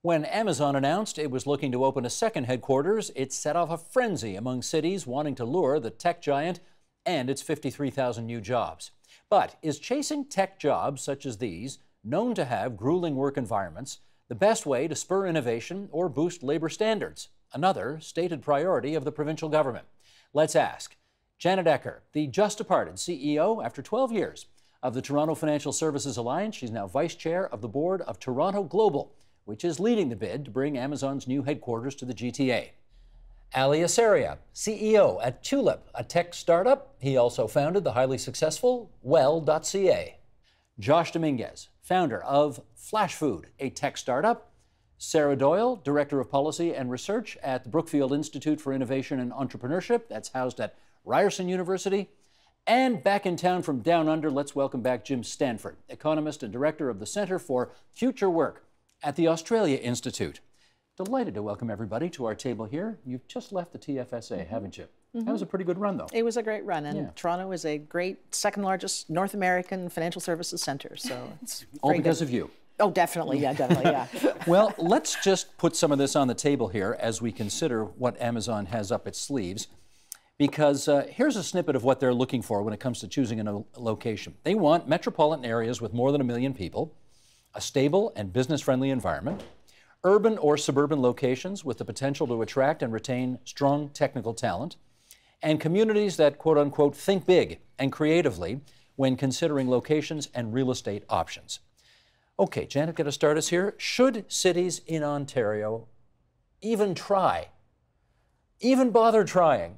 When Amazon announced it was looking to open a second headquarters, it set off a frenzy among cities wanting to lure the tech giant and its 53,000 new jobs. But is chasing tech jobs such as these, known to have grueling work environments, the best way to spur innovation or boost labor standards? Another stated priority of the provincial government. Let's ask. Janet Ecker, the just departed CEO after 12 years of the Toronto Financial Services Alliance. She's now vice chair of the board of Toronto Global, which is leading the bid to bring Amazon's new headquarters to the GTA. Ali Asaria, CEO at Tulip, a tech startup. He also founded the highly successful Well.ca. Josh Dominguez, founder of Flash Food, a tech startup. Sarah Doyle, Director of Policy and Research at the Brookfield Institute for Innovation and Entrepreneurship, that's housed at Ryerson University. And back in town from down under, let's welcome back Jim Stanford, economist and director of the Centre for Future Work at the Australia Institute. Delighted to welcome everybody to our table here. You've just left the TFSA, haven't you? That was a pretty good run, though. It was a great run, and Toronto is a great second largest North American financial services center, so it's all because of you. Oh, definitely, yeah. Well, let's just put some of this on the table here as we consider what Amazon has up its sleeves, because here's a snippet of what they're looking for when it comes to choosing a location. They want metropolitan areas with more than 1 million people, a stable and business-friendly environment, urban or suburban locations with the potential to attract and retain strong technical talent, and communities that, quote-unquote, think big and creatively when considering locations and real estate options. Okay, Janet, get us started here. Should cities in Ontario even bother trying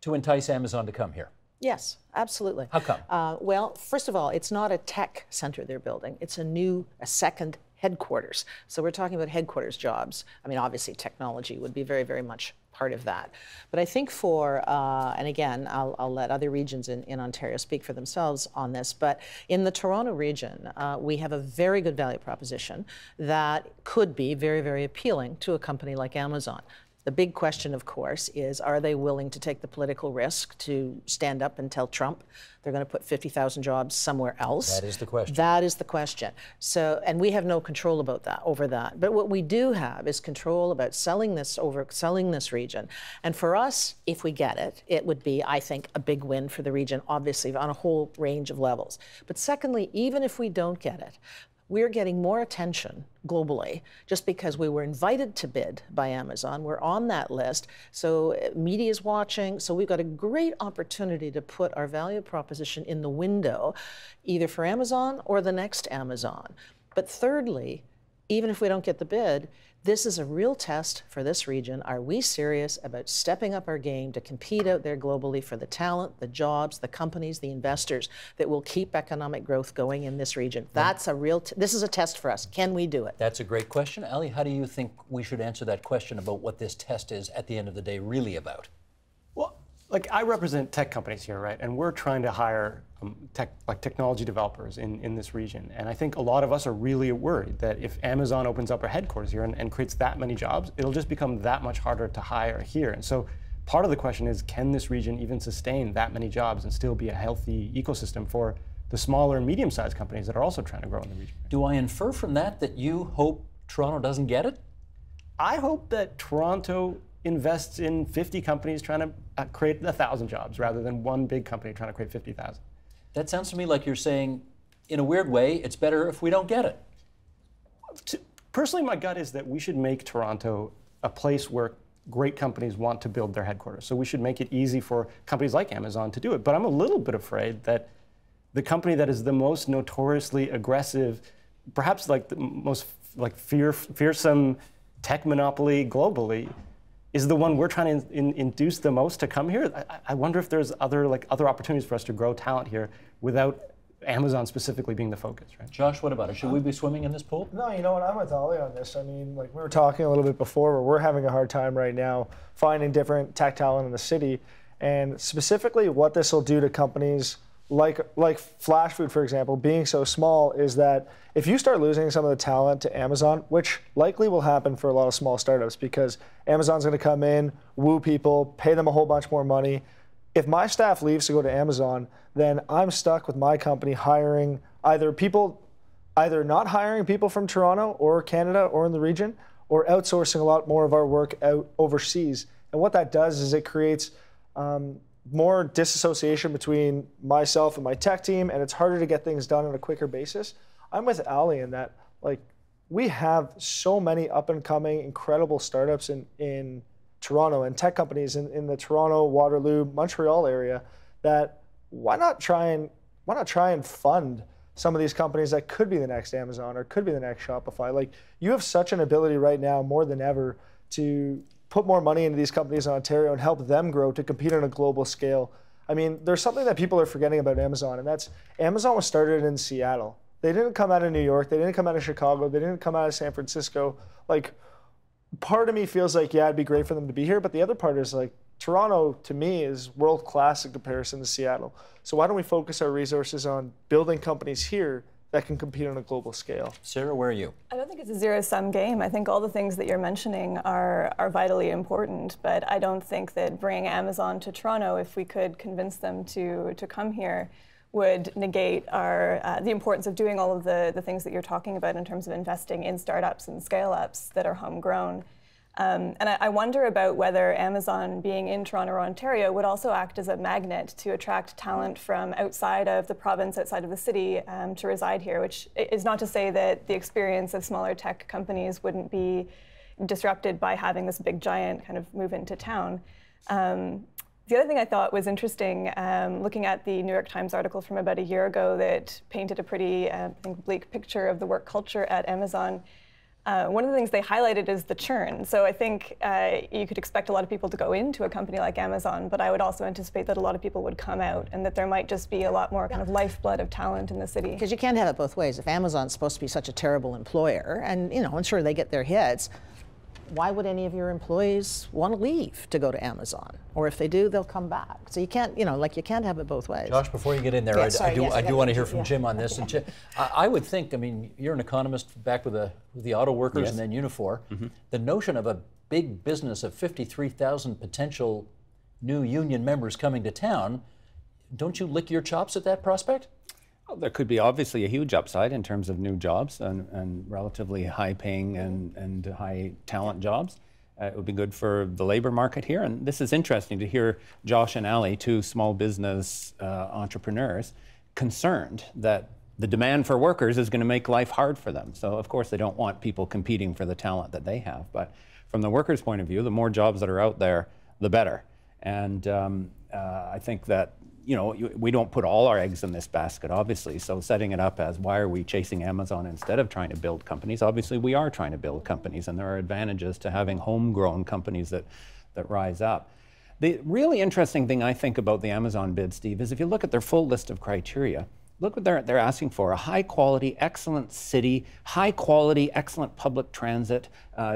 to entice Amazon to come here? Yes, absolutely. How come? Well, first of all, it's not a tech center they're building. It's a second headquarters. So we're talking about headquarters jobs. I mean, obviously technology would be very, very much part of that. But I think and again, I'll let other regions in Ontario speak for themselves on this, but in the Toronto region, we have a very good value proposition that could be very, very appealing to a company like Amazon. The big question, of course, is are they willing to take the political risk to stand up and tell Trump they're going to put 50,000 jobs somewhere else? That is the question. That is the question. So, and we have no control over that. But what we do have is control about selling this region. And for us, if we get it, it would be, I think, a big win for the region, obviously, on a whole range of levels. But secondly, even if we don't get it, we're getting more attention globally just because we were invited to bid by Amazon. We're on that list, so media is watching. So we've got a great opportunity to put our value proposition in the window, either for Amazon or the next Amazon. But thirdly, even if we don't get the bid, this is a real test for this region. Are we serious about stepping up our game to compete out there globally for the talent, the jobs, the companies, the investors that will keep economic growth going in this region? That's a real, this is a test for us. Can we do it? That's a great question. Ali, how do you think we should answer that question about what this test is at the end of the day really about? Well, like I represent tech companies here, right? And we're trying to hire technology developers in this region. And I think a lot of us are really worried that if Amazon opens up our headquarters here and creates that many jobs, it'll just become that much harder to hire here. And so part of the question is, can this region even sustain that many jobs and still be a healthy ecosystem for the smaller and medium-sized companies that are also trying to grow in the region? Do I infer from that you hope Toronto doesn't get it? I hope that Toronto invests in 50 companies trying to create 1,000 jobs rather than one big company trying to create 50,000. That sounds to me like you're saying, in a weird way, it's better if we don't get it. Personally, my gut is that we should make Toronto a place where great companies want to build their headquarters. So we should make it easy for companies like Amazon to do it. But I'm a little bit afraid that the company that is the most notoriously aggressive, perhaps like the most fearsome tech monopoly globally, is the one we're trying to induce the most to come here. I wonder if there's other opportunities for us to grow talent here without Amazon specifically being the focus, right? Josh, what about it? Should we be swimming in this pool? No, you know what? I'm with Ali on this. I mean, like we were talking a little bit before, where we're having a hard time right now finding different tech talent in the city, and specifically what this will do to companies like Flash Food, for example, being so small, is that if you start losing some of the talent to Amazon, which likely will happen for a lot of small startups because Amazon's going to come in, woo people, pay them a whole bunch more money. If my staff leaves to go to Amazon, then I'm stuck with my company hiring either not hiring people from Toronto or Canada or in the region, or outsourcing a lot more of our work out overseas. And what that does is it creates more disassociation between myself and my tech team, and it's harder to get things done on a quicker basis. I'm with Ali in that, like, we have so many up-and-coming, incredible startups in Toronto and tech companies in the Toronto, Waterloo, Montreal area that why not try and fund some of these companies that could be the next Amazon or could be the next Shopify. Like, you have such an ability right now, more than ever, to put more money into these companies in Ontario and help them grow to compete on a global scale. I mean, there's something that people are forgetting about Amazon, and that's Amazon was started in Seattle. They didn't come out of New York. They didn't come out of Chicago. They didn't come out of San Francisco. Like, part of me feels like, yeah, it'd be great for them to be here, but the other part is, like, Toronto, to me, is world-class in comparison to Seattle. So why don't we focus our resources on building companies here that can compete on a global scale? Sarah, where are you? I don't think it's a zero-sum game. I think all the things that you're mentioning are vitally important, but I don't think that bringing Amazon to Toronto, if we could convince them to come here, would negate the importance of doing all of the things that you're talking about in terms of investing in startups and scale-ups that are homegrown. And I wonder about whether Amazon being in Toronto or Ontario would also act as a magnet to attract talent from outside of the province, outside of the city, to reside here, which is not to say that the experience of smaller tech companies wouldn't be disrupted by having this big giant kind of move into town. The other thing I thought was interesting, looking at the New York Times article from about a year ago that painted a pretty I think bleak picture of the work culture at Amazon. One of the things they highlighted is the churn. So I think you could expect a lot of people to go into a company like Amazon, but I would also anticipate that a lot of people would come out and that there might just be a lot more kind of lifeblood of talent in the city. Because you can't have it both ways. If Amazon's supposed to be such a terrible employer, and I'm sure they get their hits, why would any of your employees want to leave to go to Amazon? Or if they do, they'll come back. So you can't, you can't have it both ways. Josh, before you get in there, Yeah, I do want to hear from Jim on this. And Jim, I would think, I mean, you're an economist back with the auto workers and then Unifor. The notion of a big business of 53,000 potential new union members coming to town, don't you lick your chops at that prospect? Well, there could be obviously a huge upside in terms of new jobs and relatively high-paying and high-talent jobs. It would be good for the labor market here. And this is interesting to hear Josh and Ali, two small business entrepreneurs, concerned that the demand for workers is going to make life hard for them. So, of course, they don't want people competing for the talent that they have. But from the workers' point of view, the more jobs that are out there, the better. And I think that we don't put all our eggs in this basket, obviously. So setting it up as, why are we chasing Amazon instead of trying to build companies? Obviously, we are trying to build companies, and there are advantages to having homegrown companies that rise up. The really interesting thing I think about the Amazon bid, Steve, is if you look at their full list of criteria, look what they're asking for: a high-quality, excellent city, high-quality, excellent public transit,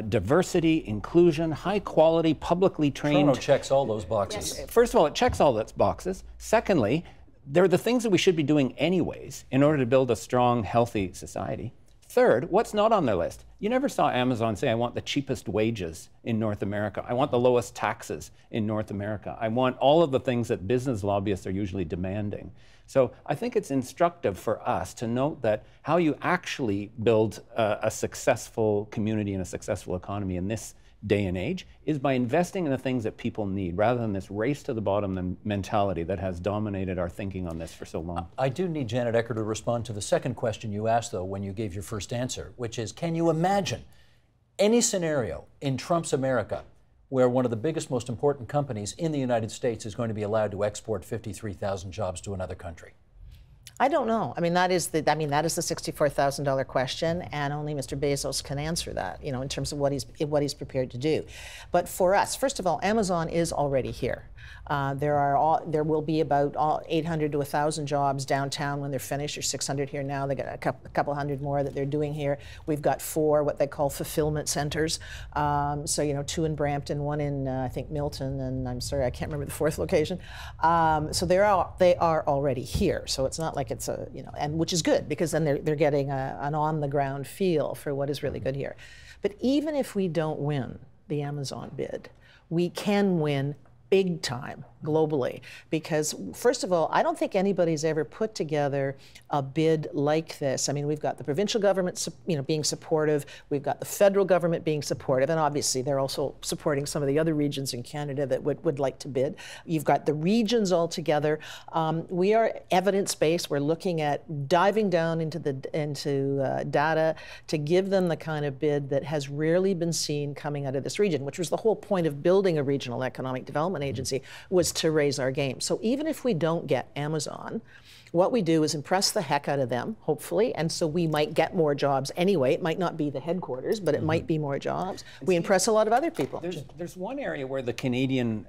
diversity, inclusion, high-quality, publicly trained. Toronto checks all those boxes. Yes. First of all, it checks all those boxes. Secondly, they're the things that we should be doing anyways in order to build a strong, healthy society. Third, what's not on their list? You never saw Amazon say, I want the cheapest wages in North America. I want the lowest taxes in North America. I want all of the things that business lobbyists are usually demanding. So I think it's instructive for us to note that how you actually build a successful community and a successful economy in this day and age is by investing in the things that people need, rather than this race to the bottom mentality that has dominated our thinking on this for so long. I do need Janet Ecker to respond to the second question you asked, though, when you gave your first answer, which is, can you imagine any scenario in Trump's America where one of the biggest, most important companies in the United States is going to be allowed to export 53,000 jobs to another country? I don't know. I mean, that is the $64,000 question, and only Mr. Bezos can answer that, in terms of what he's prepared to do. But for us, first of all, Amazon is already here. There will be about 800 to 1,000 jobs downtown when they're finished. There's 600 here now. They got a couple hundred more that they're doing here. We've got 4 what they call fulfillment centers. So 2 in Brampton, 1 in I think Milton, and I'm sorry I can't remember the 4th location. So they are already here. So it's not like it's and which is good, because then they're getting an on the ground feel for what is really good here. But even if we don't win the Amazon bid, we can win big time globally, because first of all, I don't think anybody's ever put together a bid like this. I mean, we've got the provincial government, being supportive. We've got the federal government being supportive, and obviously they're also supporting some of the other regions in Canada that would like to bid. You've got the regions all together. We are evidence-based. We're looking at diving down into data to give them the kind of bid that has rarely been seen coming out of this region, which was the whole point of building a regional economic development agency, was to raise our game. So even if we don't get Amazon, what we do is impress the heck out of them, hopefully, and so we might get more jobs anyway. It might not be the headquarters, but it might be more jobs. We impress a lot of other people. There's one area where the Canadian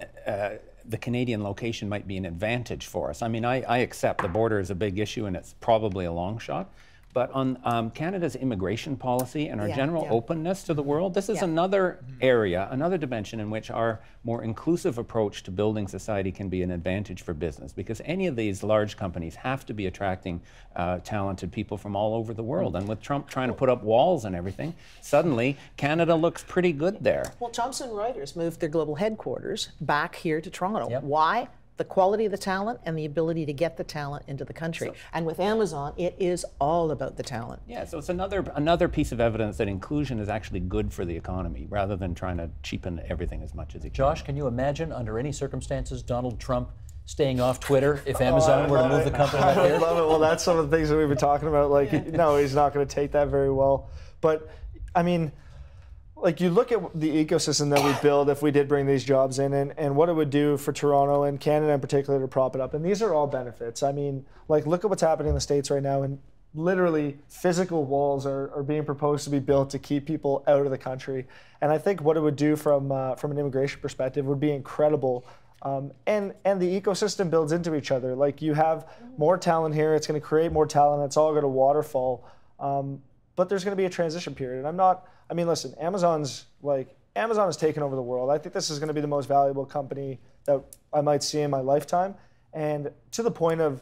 location might be an advantage for us. I mean, I accept the border is a big issue and it's probably a long shot. But on Canada's immigration policy and our general openness to the world, this is another area, another dimension in which our more inclusive approach to building society can be an advantage for business, because any of these large companies have to be attracting talented people from all over the world. And with Trump trying to put up walls and everything, suddenly Canada looks pretty good there. Well, Thomson Reuters moved their global headquarters back here to Toronto. Why? The quality of the talent and the ability to get the talent into the country. And with Amazon, it is all about the talent. Yeah, so it's another piece of evidence that inclusion is actually good for the economy, rather than trying to cheapen everything as much as he can. Josh, can you imagine under any circumstances Donald Trump staying off Twitter if Amazon were to move the company right here? I love it. Well, that's some of the things that we've been talking about. Like, no, he's not going to take that very well. But, I mean, like, you look at the ecosystem that we build if we did bring these jobs in, and what it would do for Toronto and Canada in particular to prop it up. And these are all benefits. I mean, like, look at what's happening in the States right now, and literally physical walls are being proposed to be built to keep people out of the country. And I think what it would do from an immigration perspective would be incredible. And the ecosystem builds into each other. Like, you have more talent here, it's going to create more talent, it's all going to waterfall. But there's going to be a transition period. And I mean, listen, Amazon has taken over the world. I think this is going to be the most valuable company that I might see in my lifetime. And to the point of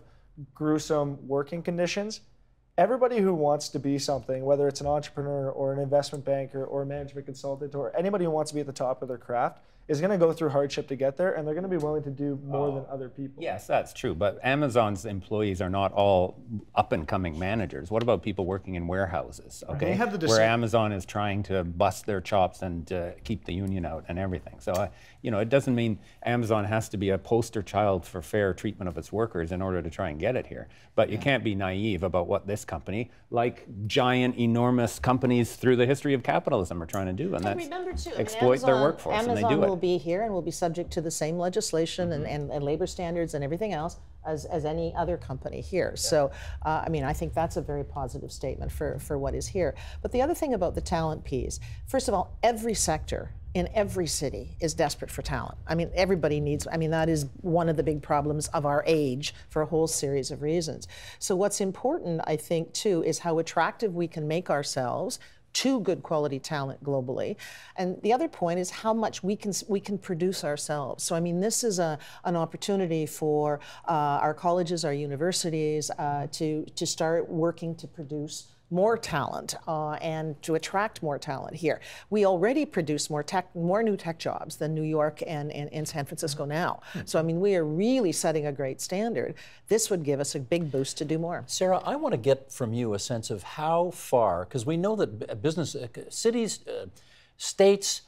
gruesome working conditions, everybody who wants to be something, whether it's an entrepreneur or an investment banker or a management consultant or anybody who wants to be at the top of their craft, is going to go through hardship to get there, and they're going to be willing to do more than other people. Yes, that's true, but Amazon's employees are not all up-and-coming managers. What about people working in warehouses, okay? Where Amazon is trying to bust their chops and keep the union out and everything. So, it doesn't mean Amazon has to be a poster child for fair treatment of its workers in order to try and get it here. But you can't be naive about what this company, like giant, enormous companies through the history of capitalism, are trying to do, and that's exploit their workforce, and they do it. Be here and will be subject to the same legislation and labor standards and everything else as any other company here. So, I mean, I think that's a very positive statement for what is here. But the other thing about the talent piece, first of all, every sector in every city is desperate for talent. I mean, everybody needs, that is one of the big problems of our age for a whole series of reasons. So what's important, I think, too, is how attractive we can make ourselves to good quality talent globally. And the other point is how much we can produce ourselves. So, I mean, this is an opportunity for our colleges, our universities to start working to produce more talent and to attract more talent here. We already produce more new tech jobs than New York and San Francisco now. So, I mean, we are really setting a great standard. This would give us a big boost to do more. Sarah, I want to get from you a sense of how far, because we know that business, cities, states,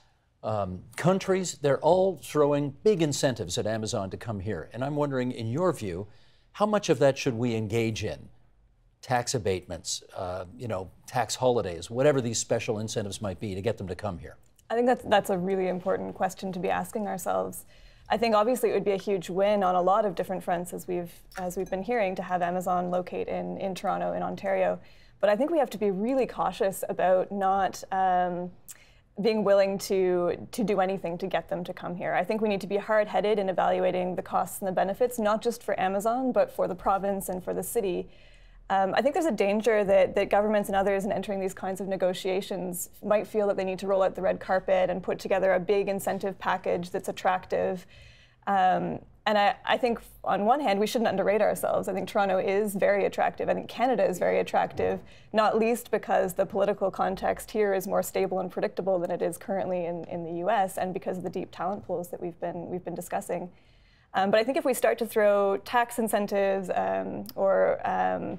countries, they're all throwing big incentives at Amazon to come here. And I'm wondering, in your view, how much of that should we engage in? Tax abatements, tax holidays, whatever these special incentives might be to get them to come here? I think that's a really important question to be asking ourselves. I think obviously it would be a huge win on a lot of different fronts, as we've been hearing, to have Amazon locate in Toronto, in Ontario. But I think we have to be really cautious about not being willing to do anything to get them to come here. I think we need to be hard-headed in evaluating the costs and the benefits, not just for Amazon, but for the province and for the city. I think there's a danger that governments and others in entering these kinds of negotiations might feel that they need to roll out the red carpet and put together a big incentive package that's attractive. And I think on one hand, we shouldn't underrate ourselves. I think Toronto is very attractive. I think Canada is very attractive, not least because the political context here is more stable and predictable than it is currently in the US, and because of the deep talent pools that we've been discussing. But I think if we start to throw tax incentives or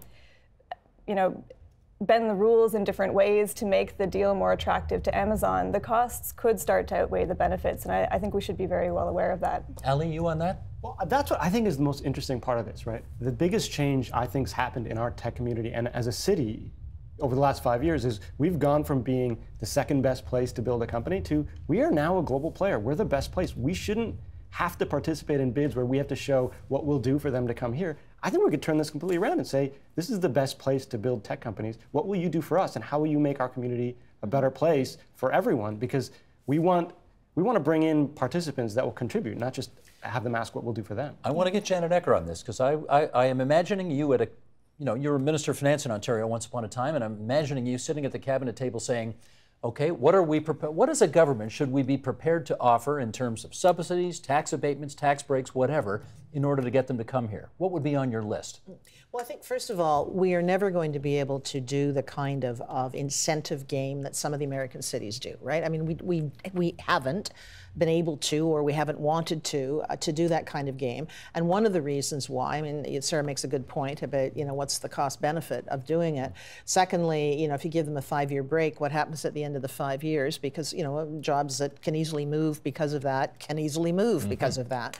bend the rules in different ways to make the deal more attractive to Amazon, the costs could start to outweigh the benefits, and I think we should be very well aware of that. Ali, you on that? Well, that's what I think is the most interesting part of this, right? The biggest change I think has happened in our tech community and as a city over the last 5 years is we've gone from being the second best place to build a company to we are now a global player. We're the best place. We shouldn't have to participate in bids where we have to show what we'll do for them to come here. I think we could turn this completely around and say, this is the best place to build tech companies. What will you do for us, and how will you make our community a better place for everyone? Because we want to bring in participants that will contribute, not just have them ask what we'll do for them. I want to get Janet Ecker on this because I am imagining you at you're a Minister of Finance in Ontario once upon a time, and I'm imagining you sitting at the cabinet table saying, okay, what as a government should we be prepared to offer in terms of subsidies, tax abatements, tax breaks, whatever, in order to get them to come here? What would be on your list? Well, I think, first of all, we are never going to be able to do the kind of incentive game that some of the American cities do, right? I mean, we haven't been able to, or we haven't wanted to do that kind of game. And one of the reasons why, I mean, Sarah makes a good point about, what's the cost benefit of doing it. Secondly, if you give them a 5-year break, what happens at the end of the 5 years? Because, jobs that can easily move because of that can easily move because of that.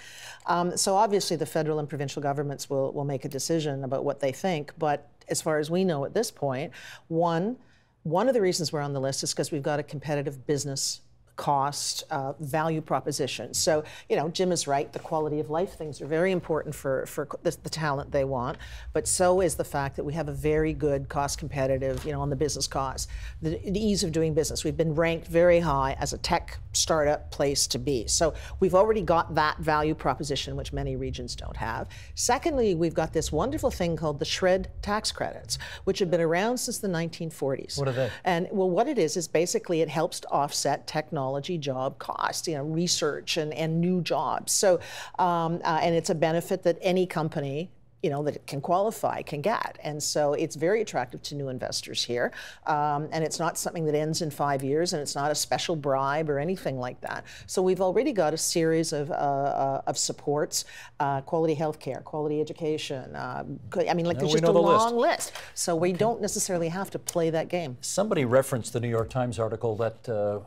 So obviously the federal and provincial governments will make a decision about what they think. But as far as we know at this point, one of the reasons we're on the list is because we've got a competitive business cost value proposition. So, Jim is right. The quality of life things are very important for the talent they want, but so is the fact that we have a very good cost competitive, on the business costs. The ease of doing business. We've been ranked very high as a tech startup place to be. So we've already got that value proposition, which many regions don't have. Secondly, we've got this wonderful thing called the SR&ED tax credits, which have been around since the 1940s. What are they? And well, what it is basically it helps to offset technology job cost, research and new jobs. So, and it's a benefit that any company, that it can qualify can get. And so it's very attractive to new investors here. And it's not something that ends in 5 years, and it's not a special bribe or anything like that. So we've already got a series of supports, quality healthcare, quality education. There's just a long list. So we don't necessarily have to play that game. Somebody referenced the New York Times article that,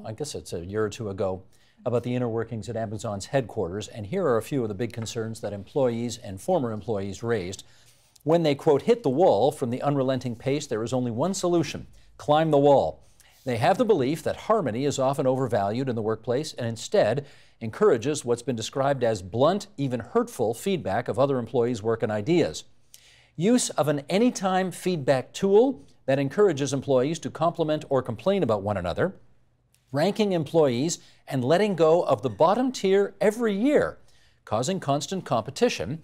I guess it's a year or two ago, about the inner workings at Amazon's headquarters, and here are a few of the big concerns that employees and former employees raised. When they, quote, hit the wall from the unrelenting pace, there is only one solution: climb the wall. They have the belief that harmony is often overvalued in the workplace and instead encourages what's been described as blunt, even hurtful feedback of other employees' work and ideas. Use of an anytime feedback tool that encourages employees to compliment or complain about one another, ranking employees and letting go of the bottom tier every year, causing constant competition,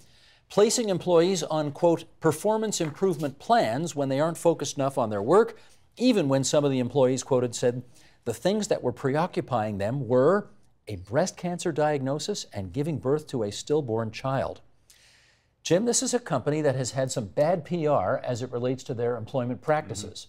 placing employees on, quote, performance improvement plans when they aren't focused enough on their work, even when some of the employees quoted said the things that were preoccupying them were a breast cancer diagnosis and giving birth to a stillborn child. Jim, this is a company that has had some bad PR as it relates to their employment practices.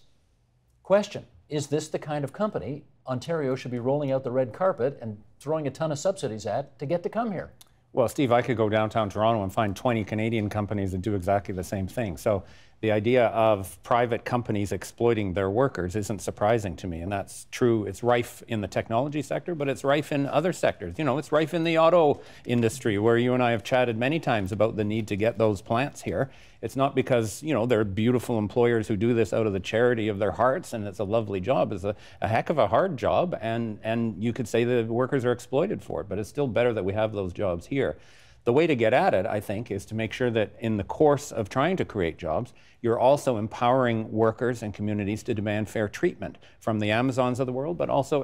Question, is this the kind of company Ontario should be rolling out the red carpet and throwing a ton of subsidies at to get to come here? Well, Steve, I could go downtown Toronto and find 20 Canadian companies that do exactly the same thing. So the idea of private companies exploiting their workers isn't surprising to me, and that's true. It's rife in the technology sector, but it's rife in other sectors. It's rife in the auto industry, where you and I have chatted many times about the need to get those plants here. It's not because, they're beautiful employers who do this out of the charity of their hearts and it's a lovely job. It's a heck of a hard job, and you could say the workers are exploited for it, but it's still better that we have those jobs here. The way to get at it, I think, is to make sure that in the course of trying to create jobs, you're also empowering workers and communities to demand fair treatment from the Amazons of the world, but also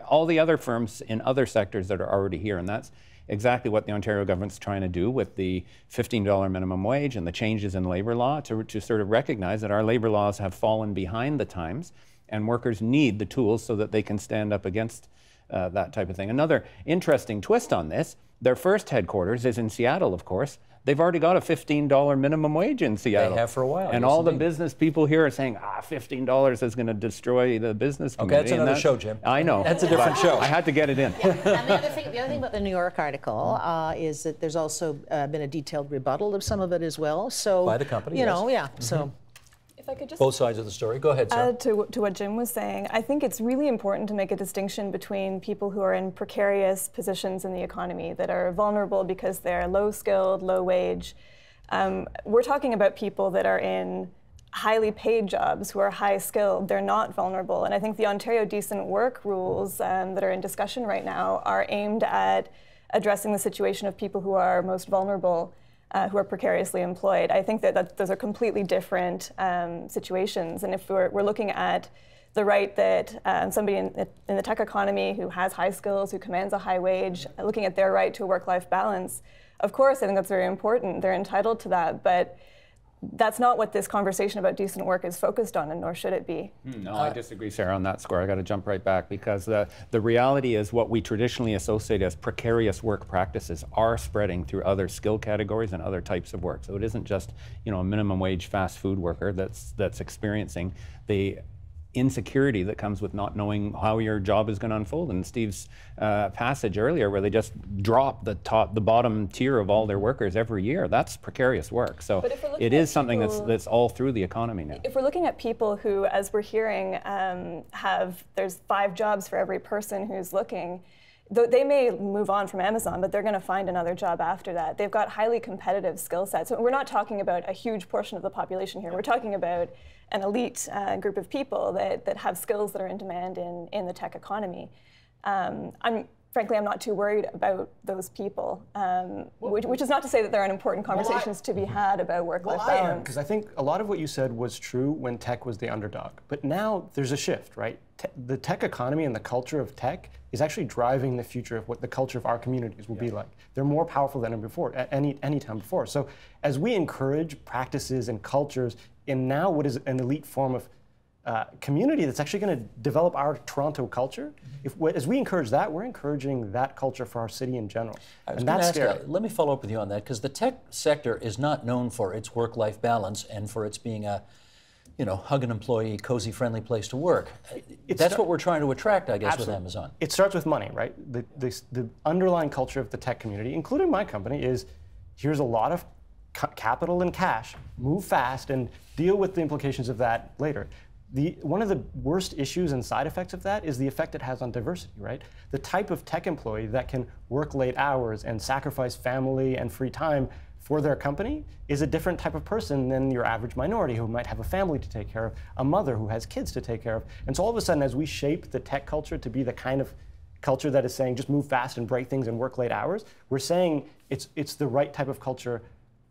all the other firms in other sectors that are already here. And that's exactly what the Ontario government's trying to do with the $15 minimum wage and the changes in labor law to sort of recognize that our labor laws have fallen behind the times, and workers need the tools so that they can stand up against that type of thing. Another interesting twist on this, Their first headquarters is in Seattle, of course. They've already got a $15 minimum wage in Seattle. They have for a while. And yes, all indeed. the business people here are saying, $15 is going to destroy the business community. Okay, that's another show, Jim. I know. That's a different show. I had to get it in. And the other thing about the New York article is that there's also been a detailed rebuttal of some of it as well. So By the company, you yes. know, yeah. So. If I could just Both sides of the story. Go ahead, Sarah. add to what Jim was saying, I think it's really important to make a distinction between people who are in precarious positions in the economy that are vulnerable because they're low-skilled, low-wage. We're talking about people that are in highly paid jobs who are high-skilled. They're not vulnerable. And I think the Ontario Decent Work rules that are in discussion right now are aimed at addressing the situation of people who are most vulnerable, who are precariously employed. I think that those are completely different situations. And if we're looking at the right that somebody in the tech economy who has high skills, who commands a high wage, looking at their right to a work-life balance, of course, I think that's very important. They're entitled to that. But that's not what this conversation about decent work is focused on, and nor should it be. No, I disagree, Sarah, on that score. I got to jump right back because the reality is what we traditionally associate as precarious work practices are spreading through other skill categories and other types of work. So it isn't just, you know, a minimum wage fast food worker that's experiencing the insecurity that comes with not knowing how your job is going to unfold. And Steve's passage earlier where they just drop the bottom tier of all their workers every year, that's precarious work. So it is something that's all through the economy now. If we're looking at people who, as we're hearing, there's 5 jobs for every person who's looking, they may move on from Amazon, but they're going to find another job after that. They've got highly competitive skill sets. So we're not talking about a huge portion of the population here. We're talking about an elite group of people that have skills that are in demand in the tech economy. Frankly, I'm not too worried about those people, which is not to say that there aren't important conversations to be had about work-life balance. Because I think a lot of what you said was true when tech was the underdog. But now there's a shift, right? The tech economy and the culture of tech is actually driving the future of what the culture of our communities will be like. They're more powerful than before, at any time before. So as we encourage practices and cultures in now what is an elite form of community that's actually going to develop our Toronto culture, as we encourage that, we're encouraging that culture for our city in general. And that's scary. Let me follow up with you on that, because the tech sector is not known for its work-life balance and for its being a, you know, hug an employee, cozy, friendly place to work. That's what we're trying to attract, I guess, with Amazon. It starts with money, right? The underlying culture of the tech community, including my company, is here's a lot of capital and cash, move fast, and deal with the implications of that later. One of the worst issues and side effects of that is the effect it has on diversity, right? The type of tech employee that can work late hours and sacrifice family and free time for their company is a different type of person than your average minority who might have a family to take care of, a mother who has kids to take care of. And so all of a sudden, as we shape the tech culture to be the kind of culture that is saying just move fast and break things and work late hours, we're saying it's the right type of culture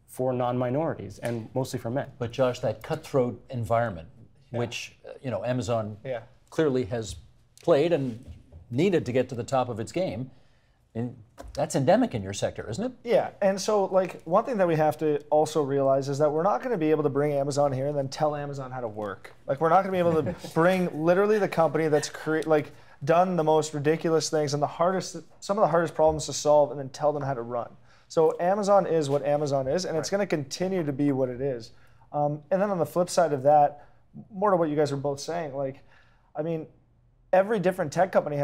for non-minorities and mostly for men. But Josh, that cutthroat environment, which you know, Amazon clearly has played and needed to get to the top of its game, and that's endemic in your sector, isn't it? Yeah, and so like one thing that we have to also realize is that we're not going to be able to bring Amazon here and then tell Amazon how to work. Like we're not going to be able to bring literally the company that's done the most ridiculous things and some of the hardest problems to solve, and then tell them how to run. So Amazon is what Amazon is, and it's going to continue to be what it is. And then on the flip side of that, more to what you guys are both saying, like, I mean, every different tech company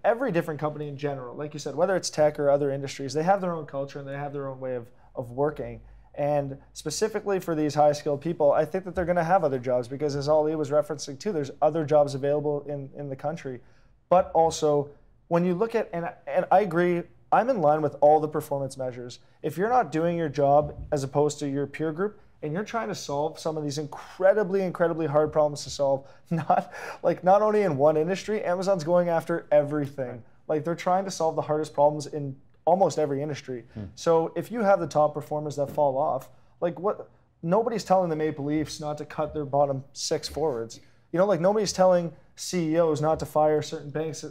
every different company in general, like you said, whether it's tech or other industries, they have their own culture and they have their own way of working. And specifically for these high-skilled people, I think that they're going to have other jobs because, as Ali was referencing too, there's other jobs available in the country. But also, when you look at, and I agree, I'm in line with all the performance measures. If you're not doing your job as opposed to your peer group, and you're trying to solve some of these incredibly, incredibly hard problems to solve, not only in one industry, Amazon's going after everything. Like they're trying to solve the hardest problems in almost every industry. So if you have the top performers that fall off, nobody's telling the Maple Leafs not to cut their bottom 6 forwards. You know, like nobody's telling CEOs not to fire certain banks,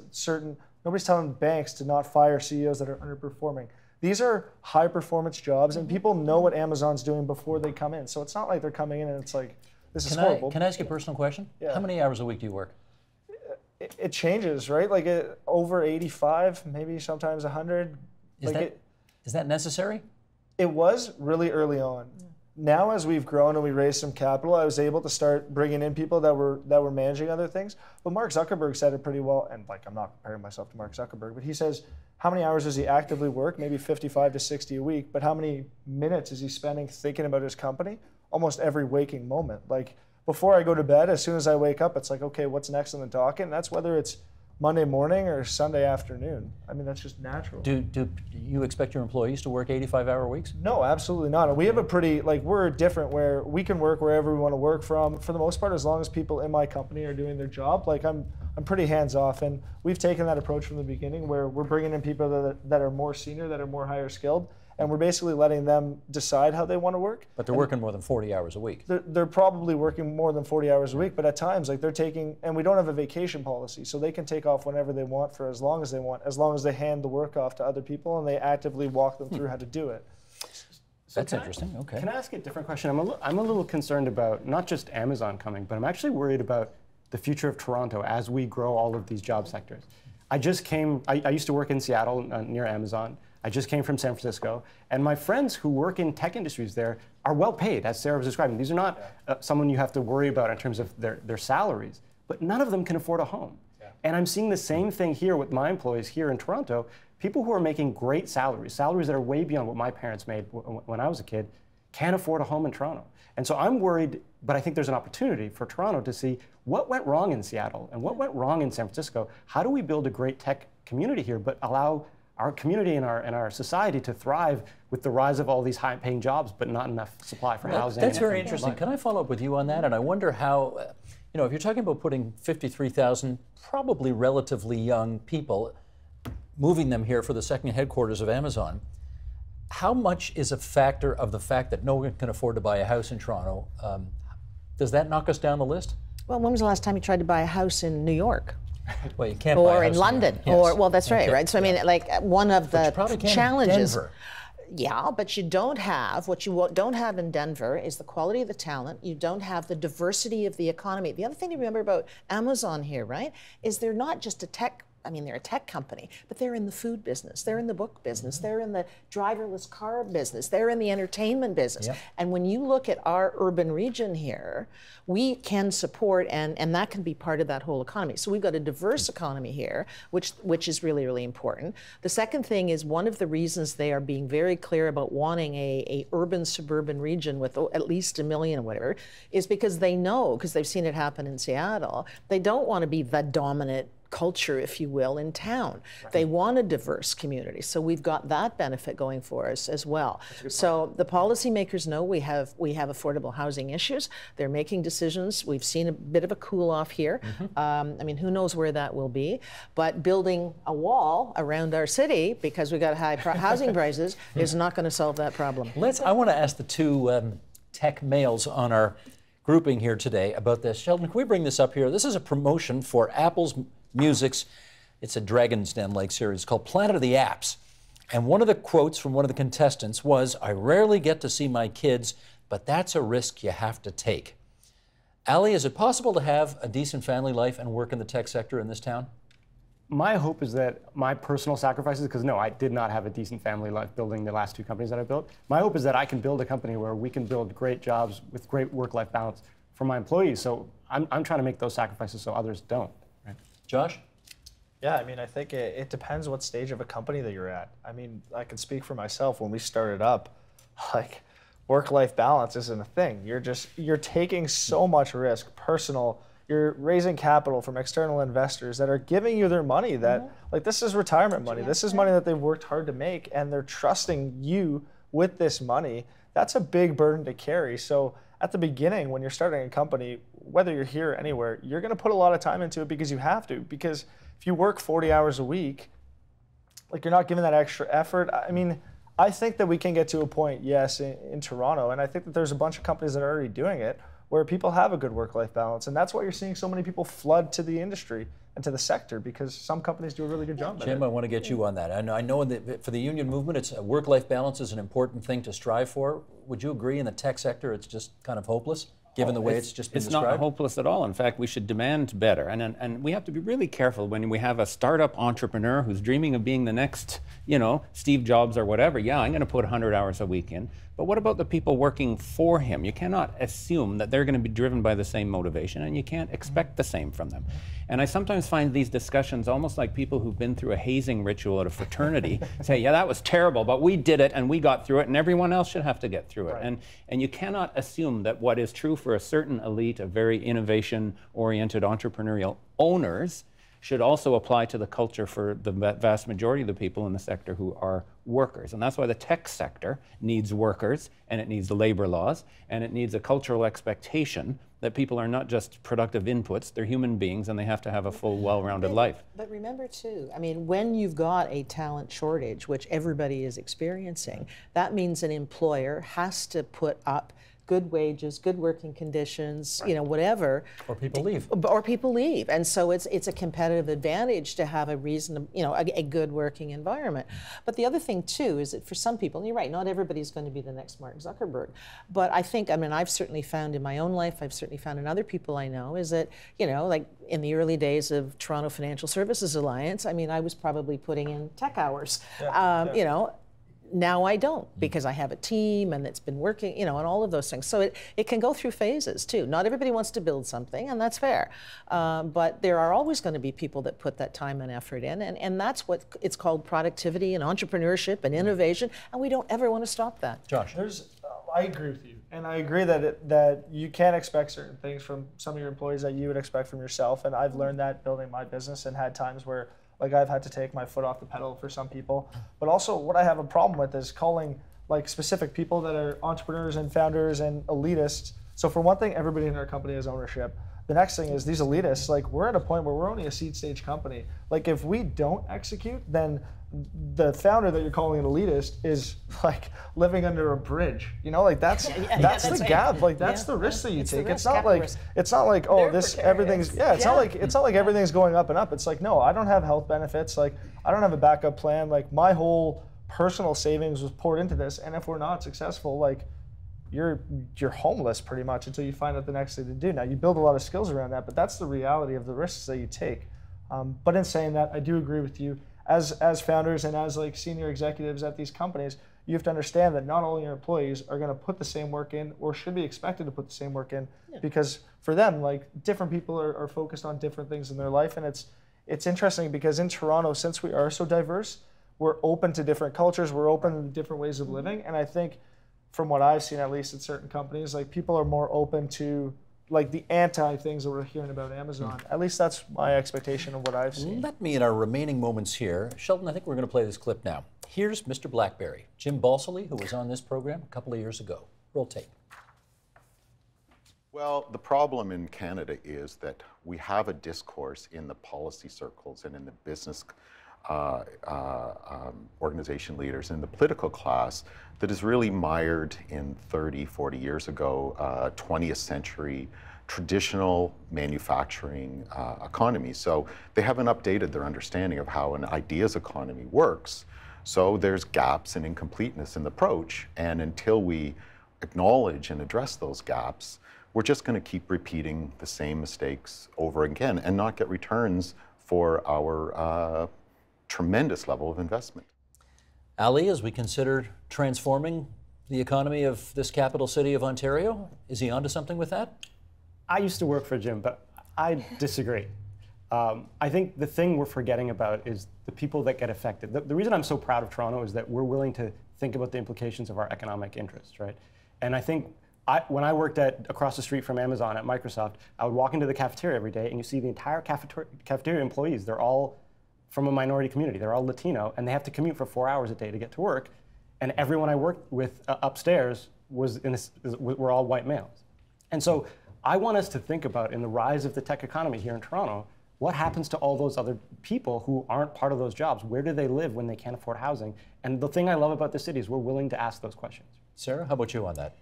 nobody's telling banks to not fire CEOs that are underperforming. These are high performance jobs, and people know what Amazon's doing before they come in. So it's not like they're coming in and it's like, this is horrible. Can I ask you a personal question? Yeah. How many hours a week do you work? It changes, right? Like over 85, maybe sometimes 100. Is that necessary? It was really early on. Now, as we've grown and we raised some capital, I was able to start bringing in people that were managing other things. But Mark Zuckerberg said it pretty well, and like I'm not comparing myself to Mark Zuckerberg, but he says, how many hours does he actively work? Maybe 55 to 60 a week. But how many minutes is he spending thinking about his company? Almost every waking moment. Like before I go to bed, as soon as I wake up, it's like, okay, what's next on the docket? And that's whether it's Monday morning or Sunday afternoon. I mean, that's just natural. Do you expect your employees to work 85-hour weeks? No, absolutely not. And we have a pretty, like, we're different where we can work wherever we want to work from. For the most part, as long as people in my company are doing their job, like I'm pretty hands off. And we've taken that approach from the beginning where we're bringing in people that are more senior, that are more higher skilled. And we're basically letting them decide how they want to work. But they're working more than 40 hours a week. They're probably working more than 40 hours a week, but at times, like they're taking, and we don't have a vacation policy, so they can take off whenever they want for as long as they want, as long as they hand the work off to other people and they actively walk them through how to do it. That's interesting. Okay. Can I ask a different question? I'm a little concerned about not just Amazon coming, but I'm actually worried about the future of Toronto as we grow all of these job sectors. I used to work in Seattle near Amazon. I just came from San Francisco, and my friends who work in tech industries there are well paid, as Sarah was describing. These are not someone you have to worry about in terms of their salaries, but none of them can afford a home. And I'm seeing the same thing here with my employees here in Toronto, people who are making great salaries that are way beyond what my parents made when I was a kid, can't afford a home in Toronto. And so I'm worried, but I think there's an opportunity for Toronto to see what went wrong in Seattle and what went wrong in San Francisco. How do we build a great tech community here, but allow our community and our society to thrive with the rise of all these high-paying jobs, but not enough supply for housing? That's very interesting. Can I follow up with you on that? And I wonder how, if you're talking about putting 53,000 probably relatively young people, moving them here for the second headquarters of Amazon, how much is a factor of the fact that no one can afford to buy a house in Toronto? Does that knock us down the list? Well, when was the last time you tried to buy a house in New York? Well, you can't buy a house in London, yes. well, that's right, right? So I mean, like one of the challenges. In Denver. Yeah, but you don't have, what you don't have in Denver is the quality of the talent. You don't have the diversity of the economy. The other thing to remember about Amazon here, right, is they're not just a tech, they're a tech company, but they're in the food business, they're in the book business, they're in the driverless car business, they're in the entertainment business. Yep. And when you look at our urban region here, we can support, and that can be part of that whole economy. So we've got a diverse economy here, which is really, really important. The second thing is one of the reasons they are being very clear about wanting a urban suburban region with at least 1 million or whatever, is because they know, because they've seen it happen in Seattle, they don't want to be the dominant culture, if you will, in town. Right. They want a diverse community. So we've got that benefit going for us as well. So the policymakers know we have affordable housing issues. They're making decisions. We've seen a bit of a cool off here. Mm-hmm. Who knows where that will be? But building a wall around our city because we got high housing prices is not going to solve that problem. I want to ask the two tech males on our grouping here today about this. Sheldon, can we bring this up here? This is a promotion for Apple's Music's, it's a Dragon's Den-like series called Planet of the Apps. And one of the quotes from one of the contestants was, "I rarely get to see my kids, but that's a risk you have to take." Ali, is it possible to have a decent family life and work in the tech sector in this town? My hope is that my personal sacrifices, because no, I did not have a decent family life building the last two companies that I built. My hope is that I can build a company where we can build great jobs with great work-life balance for my employees. So I'm trying to make those sacrifices so others don't. Josh? Yeah, I think it depends what stage of a company that you're at. I can speak for myself. When we started up, like, work-life balance isn't a thing. You're taking so much risk, personal. You're raising capital from external investors that are giving you their money that, like, this is retirement money. This is money that they've worked hard to make, and they're trusting you with this money. That's a big burden to carry. So at the beginning, when you're starting a company, whether you're here or anywhere, you're going to put a lot of time into it because you have to. Because if you work 40 hours a week, like, you're not giving that extra effort. I think that we can get to a point, yes, in Toronto, and I think that there's a bunch of companies that are already doing it, where people have a good work-life balance. And that's why you're seeing so many people flood to the industry and to the sector, because some companies do a really good job. Jim, I want to get you on that. I know for the union movement, work-life balance is an important thing to strive for. Would you agree in the tech sector it's just kind of hopeless? given the way it's just been It's described? not hopeless at all. In fact, we should demand better. And we have to be really careful when we have a startup entrepreneur who's dreaming of being the next, Steve Jobs or whatever. Yeah, I'm going to put 100 hours a week in. But what about the people working for him? You cannot assume that they're going to be driven by the same motivation, and you can't expect the same from them. And I sometimes find these discussions almost like people who've been through a hazing ritual at a fraternity say, yeah, that was terrible, but we did it and we got through it, and everyone else should have to get through it. Right. And you cannot assume that what is true for a certain elite of very innovation-oriented entrepreneurial owners should also apply to the culture for the vast majority of the people in the sector who are workers. And that's why the tech sector needs workers, and it needs the labor laws, and it needs a cultural expectation that people are not just productive inputs, they're human beings, and they have to have a full, well-rounded life. But remember too, I mean, when you've got a talent shortage, which everybody is experiencing, that means an employer has to put up good wages, good working conditions, whatever. Or people leave. Or people leave. And so it's a competitive advantage to have a reasonable, a good working environment. But the other thing too is that for some people, and you're right, not everybody's going to be the next Mark Zuckerberg. But I think, I've certainly found in my own life, I've certainly found in other people I know, is that, like in the early days of Toronto Financial Services Alliance, I was probably putting in tech hours, Now I don't, because I have a team and it's been working, and all of those things. So it can go through phases too. Not everybody wants to build something, and that's fair. But there are always going to be people that put that time and effort in, and that's what it's called, productivity and entrepreneurship and innovation, and we don't ever want to stop that. Josh. I agree with you, and I agree that you can't expect certain things from some of your employees that you would expect from yourself, and I've learned that building my business and had times where I've had to take my foot off the pedal for some people. But also what I have a problem with is calling specific people that are entrepreneurs and founders and elitists. So for one thing, everybody in our company has ownership. The next thing is these elitists, we're at a point where we're only a seed stage company. If we don't execute, then the founder that you're calling an elitist is living under a bridge. That's the gap. That's the risk that you take. It's not everything's it's not like everything's going up and up. It's no, I don't have health benefits. I don't have a backup plan. My whole personal savings was poured into this, and if we're not successful, you're homeless pretty much until you find out the next thing to do. Now you build a lot of skills around that, but that's the reality of the risks that you take. But in saying that, I do agree with you. As founders and as senior executives at these companies, you have to understand that not all your employees are going to put the same work in or should be expected to put the same work in, because for them, different people are focused on different things in their life. And it's interesting because in Toronto, since we are so diverse, we're open to different cultures, we're open to different ways of living. And I think from what I've seen, at least at certain companies, people are more open to the anti things that we're hearing about Amazon. At least that's my expectation of what I've seen. Let me, in our remaining moments here, Sheldon, I think we're going to play this clip now. Here's Mr. Blackberry, Jim Balsillie, who was on this program a couple of years ago. Roll tape. Well, the problem in Canada is that we have a discourse in the policy circles and in the business organization leaders and the political class that is really mired in 30, 40 years ago, 20th century traditional manufacturing economy. So they haven't updated their understanding of how an ideas economy works. So there's gaps and incompleteness in the approach. And until we acknowledge and address those gaps, we're just going to keep repeating the same mistakes over again and not get returns for our tremendous level of investment. Ali, as we consider transforming the economy of this capital city of Ontario, is he onto something with that? I used to work for Jim, but I disagree. I think the thing we're forgetting about is the people that get affected. The reason I'm so proud of Toronto is that we're willing to think about the implications of our economic interests, right? And I think when I worked across the street from Amazon at Microsoft, I would walk into the cafeteria every day and you see the entire cafeteria employees, they're all from a minority community. They're all Latino, and they have to commute for 4 hours a day to get to work. And everyone I worked with upstairs were all white males. And so I want us to think about, in the rise of the tech economy here in Toronto, what happens to all those other people who aren't part of those jobs? Where do they live when they can't afford housing? And the thing I love about the city is we're willing to ask those questions. Sarah, how about you on that?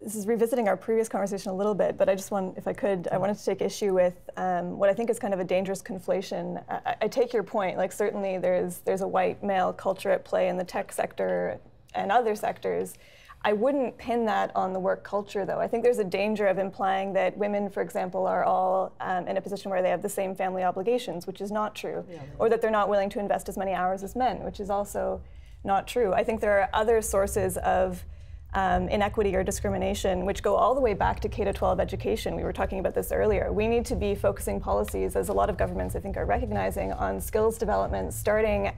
This is revisiting our previous conversation a little bit, but I just want, if I could, I wanted to take issue with what I think is kind of a dangerous conflation. I take your point, certainly there's a white male culture at play in the tech sector and other sectors. I wouldn't pin that on the work culture, though. I think there's a danger of implying that women, for example, are all in a position where they have the same family obligations, which is not true, or that they're not willing to invest as many hours as men, which is also not true. I think there are other sources of inequity or discrimination, which go all the way back to K-12 education. We were talking about this earlier. We need to be focusing policies, as a lot of governments I think are recognizing, on skills development starting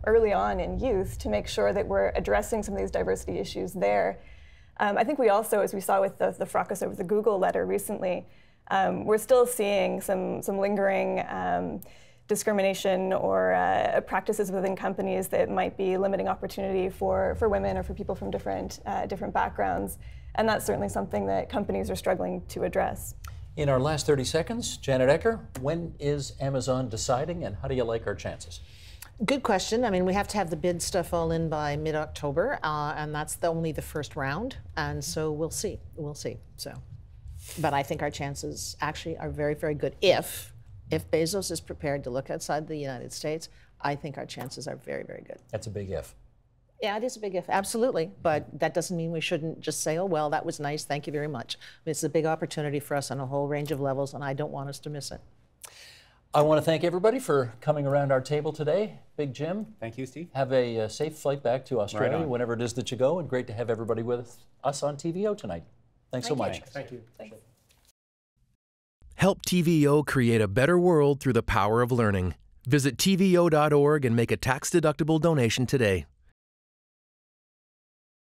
early on in youth to make sure that we're addressing some of these diversity issues there. I think we also, as we saw with the fracas over the Google letter recently, we're still seeing some lingering discrimination or practices within companies that might be limiting opportunity for women or for people from different backgrounds. And that's certainly something that companies are struggling to address. In our last 30 seconds, Janet Ecker, when is Amazon deciding and how do you like our chances? Good question. I mean, we have to have the bid stuff all in by mid-October, and that's only the first round. And so we'll see. We'll see. So, but I think our chances actually are very, very good if Bezos is prepared to look outside the United States. I think our chances are very, very good. That's a big if. Yeah, it is a big if, absolutely. But that doesn't mean we shouldn't just say, oh, well, that was nice, thank you very much. It's a big opportunity for us on a whole range of levels, and I don't want us to miss it. I want to thank everybody for coming around our table today. Big Jim. Thank you, Steve. Have a safe flight back to Australia, Right on. whenever it is that you go, and great to have everybody with us on TVO tonight. Thanks so much. Thank you. Thanks. Help TVO create a better world through the power of learning. Visit TVO.org and make a tax-deductible donation today.